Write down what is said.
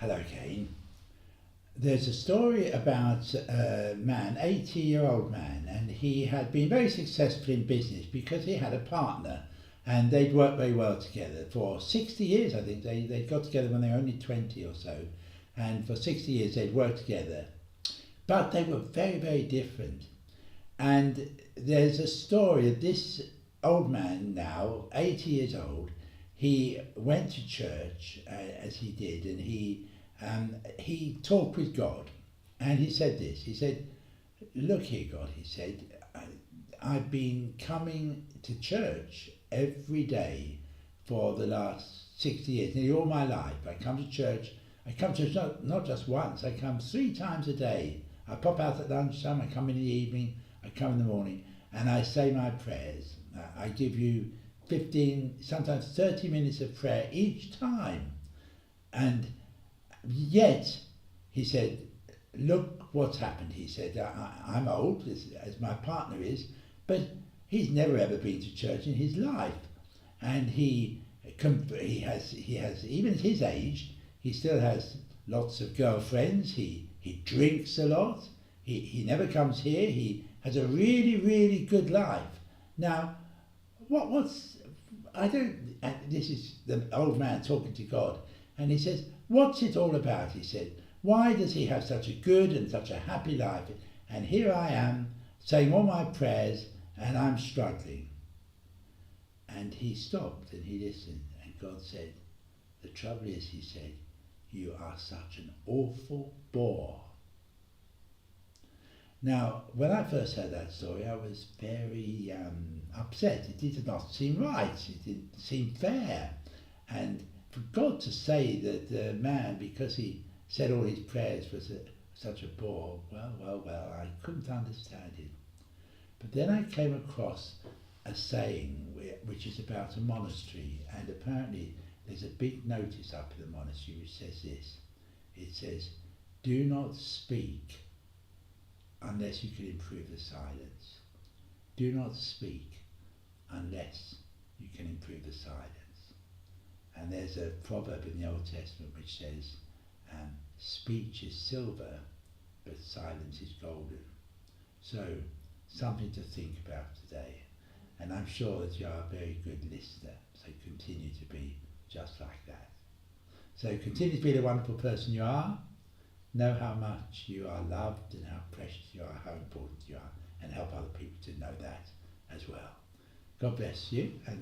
Hello, Kane. There's a story about a man, 80-year-old man, and he had been very successful in business because he had a partner and they'd worked very well together for 60 years, I think. They got together when they were only 20 or so, and for 60 years they'd worked together. But they were very, very different. And there's a story of this old man now, 80 years old. He went to church, as he did, and he talked with God. And he said this, he said, "Look here, God," he said, I've been coming to church every day for the last 60 years, nearly all my life. I come to church not just once, I come 3 times a day. I pop out at lunchtime, I come in the evening, I come in the morning, and I say my prayers. I give you 15, sometimes 30 minutes of prayer each time. And yet, he said, look what's happened. He said, I'm old, as my partner is, but he's never ever been to church in his life. And he has, even at his age, he still has lots of girlfriends. He drinks a lot. He never comes here. He has a really, really good life. Now, and this is the old man talking to God, and he says, what's it all about? He said, why does he have such a good and such a happy life? And here I am saying all my prayers and I'm struggling. And he stopped and he listened, and God said, the trouble is, he said, you are such an awful bore. Now, when I first heard that story, I was very upset. It did not seem right. It didn't seem fair. And for God to say that the man, because he said all his prayers, was such a bore, well, I couldn't understand it. But then I came across a saying which is about a monastery, and apparently there's a big notice up in the monastery which says this. It says, do not speak unless you can improve the silence. Do not speak unless you can improve the silence. And there's a proverb in the Old Testament which says, speech is silver, but silence is golden. So, something to think about today. And I'm sure that you are a very good listener, so continue to be just like that. So continue to be the wonderful person you are. Know how much you are loved and how precious you are, how important you are, and help other people to know that as well. God bless you. And